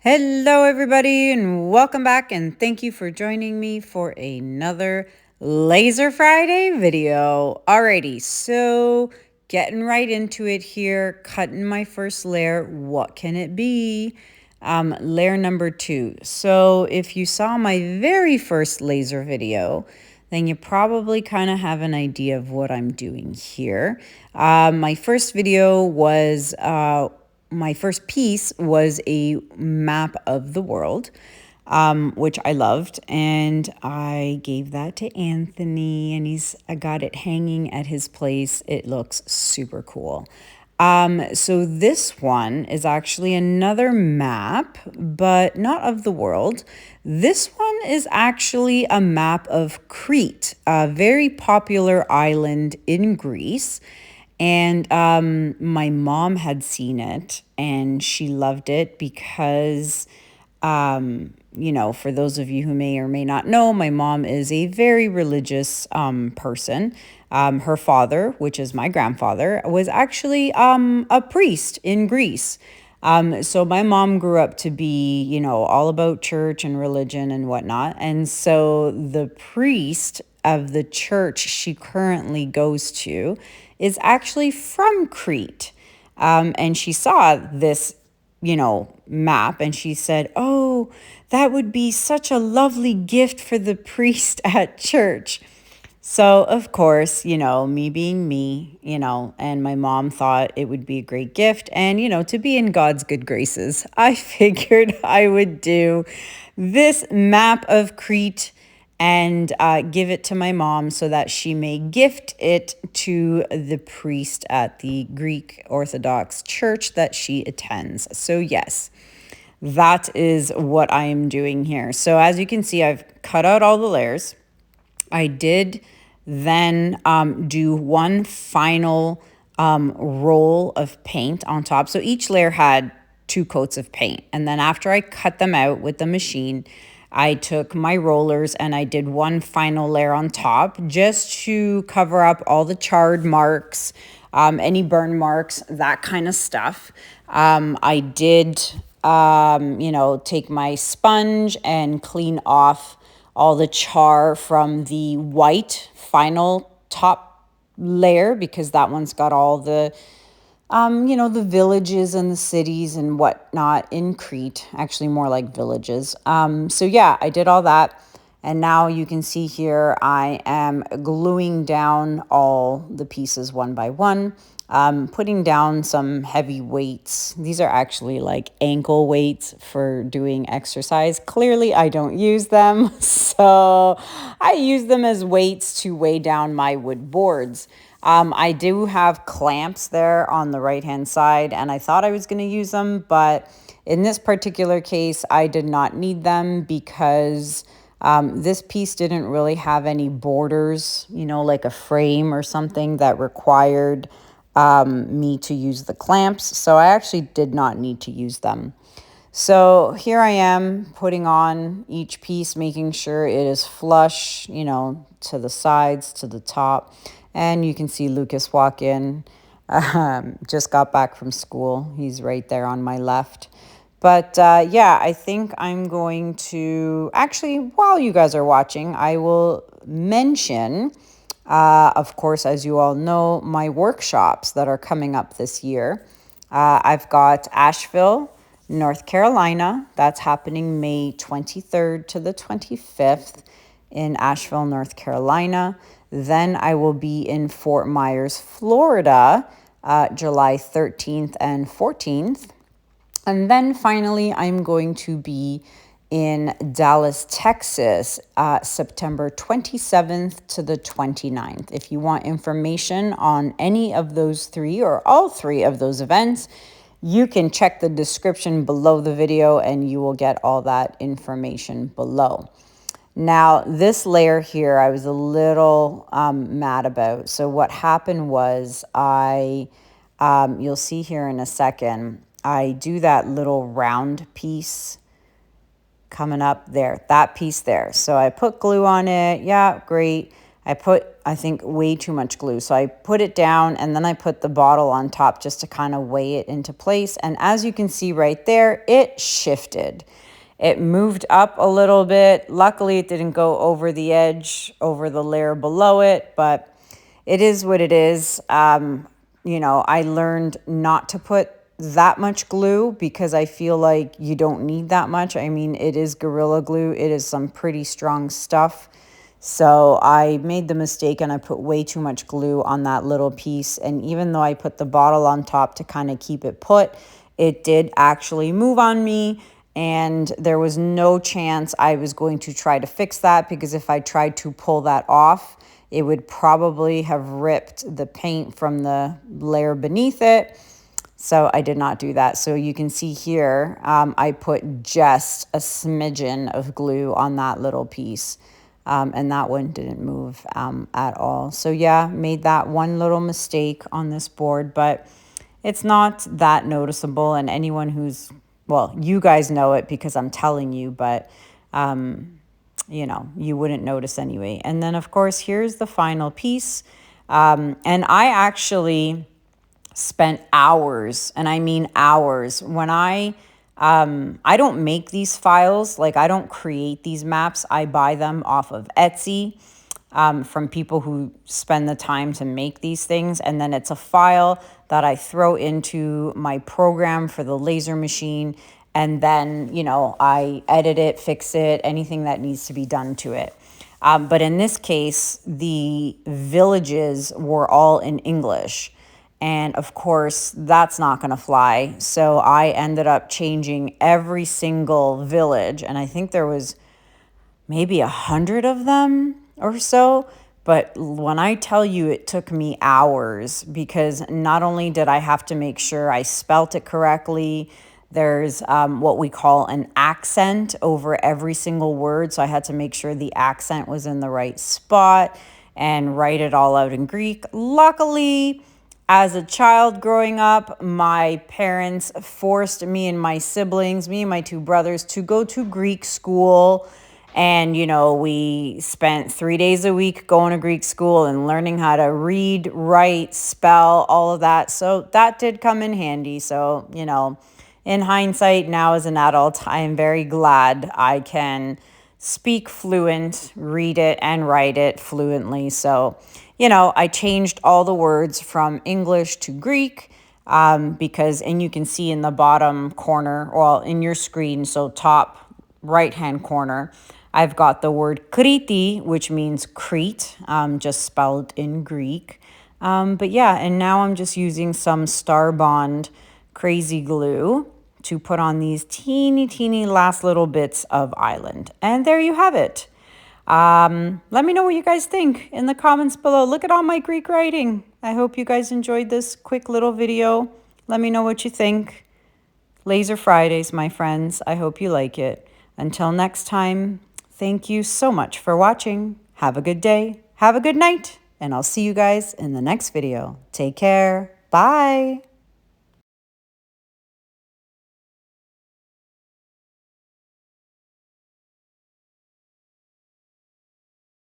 Hello, everybody, and welcome back. And thank you for joining me for another Laser Friday video. Alrighty, so getting right into it here, cutting my first layer. What can it be? Layer number 2. So if you saw my very first laser video, then you probably kind of have an idea of what I'm doing here. My first video was my first piece was a map of the world, which I loved, and I gave that to Anthony, and I got it hanging at his place. It looks super cool. So this one is actually another map, but not of the world. This one is actually a map of Crete, a very popular island in Greece. And my mom had seen it and she loved it because, for those of you who may or may not know, my mom is a very religious person. Her father, which is my grandfather, was actually a priest in Greece. So my mom grew up to be, all about church and religion and whatnot. And so the priest of the church she currently goes to is actually from Crete. And she saw this, map and she said, "Oh, that would be such a lovely gift for the priest at church." So, of course, me being me, and my mom thought it would be a great gift. And, to be in God's good graces, I figured I would do this map of Crete and give it to my mom so that she may gift it to the priest at the Greek Orthodox church that she attends. So, yes, that is what I am doing here. So, as you can see, I've cut out all the layers. I did then do one final roll of paint on top. So each layer had 2 coats of paint. And then after I cut them out with the machine, I took my rollers and I did one final layer on top just to cover up all the charred marks, any burn marks, that kind of stuff. I did, take my sponge and clean off all the char from the white final top layer because that one's got all the the villages and the cities and whatnot in Crete, actually more like villages. So yeah, I did all that. And now you can see here, I am gluing down all the pieces one by one, putting down some heavy weights. These are actually like ankle weights for doing exercise. Clearly, I don't use them. So I use them as weights to weigh down my wood boards. I do have clamps there on the right-hand side, and I thought I was going to use them, but in this particular case, I did not need them because this piece didn't really have any borders, like a frame or something that required me to use the clamps. So I actually did not need to use them. So here I am putting on each piece, making sure it is flush, to the sides, to the top. And you can see Lucas walk in, just got back from school. He's right there on my left. But yeah, I think I'm going to, actually, while you guys are watching, I will mention, of course, as you all know, my workshops that are coming up this year. I've got Asheville, North Carolina. That's happening May 23rd to the 25th in Asheville, North Carolina. Then I will be in Fort Myers, Florida, July 13th and 14th. And then finally, I'm going to be in Dallas, Texas, September 27th to the 29th. If you want information on any of those 3 or all 3 of those events, you can check the description below the video and you will get all that information below. Now, this layer here, I was a little mad about. So what happened was you'll see here in a second, I do that little round piece coming up there, that piece there. So I put glue on it. Yeah, great. I put, I think, way too much glue. So I put it down and then I put the bottle on top just to kind of weigh it into place. And as you can see right there, it shifted. It moved up a little bit. Luckily, it didn't go over the edge, over the layer below it, but it is what it is. You know, I learned not to put that much glue because I feel like you don't need that much. I mean, it is Gorilla Glue. It is some pretty strong stuff. So I made the mistake and I put way too much glue on that little piece. And even though I put the bottle on top to kind of keep it put, it did actually move on me. And there was no chance I was going to try to fix that, because if I tried to pull that off, it would probably have ripped the paint from the layer beneath it. So I did not do that. So you can see here, I put just a smidgen of glue on that little piece. And that one didn't move at all. So yeah, made that one little mistake on this board, but it's not that noticeable. And anyone who's, well, you guys know it because I'm telling you, but you know, you wouldn't notice anyway. And then of course, here's the final piece. And I actually spent hours, and I mean hours, when I don't make these files. Like, I don't create these maps. I buy them off of Etsy from people who spend the time to make these things. And then it's a file that I throw into my program for the laser machine. And then, you know, I edit it, fix it, anything that needs to be done to it. But in this case, the villages were all in English. And of course, that's not going to fly. So I ended up changing every single village. And I think there was maybe 100 of them or so. But when I tell you, it took me hours, because not only did I have to make sure I spelt it correctly, there's what we call an accent over every single word. So I had to make sure the accent was in the right spot and write it all out in Greek. Luckily, as a child growing up, my parents forced me and my siblings, me and my two brothers, to go to Greek school. And, you know, we spent 3 days a week going to Greek school and learning how to read, write, spell, all of that. So that did come in handy. So, you know, in hindsight, now as an adult, I am very glad I can speak fluent, read it, and write it fluently. So, you know, I changed all the words from English to Greek because, and you can see in the bottom corner, well, in your screen, so top right-hand corner, I've got the word Crete, which means Crete, just spelled in Greek. But yeah, and now I'm just using some Star Bond crazy glue to put on these teeny last little bits of island. And there you have it. Let me know what you guys think in the comments below. Look at all my Greek writing. I hope you guys enjoyed this quick little video. Let me know what you think. Laser Fridays, my friends. I hope you like it. Until next time, thank you so much for watching. Have a good day. Have a good night. And I'll see you guys in the next video. Take care. Bye.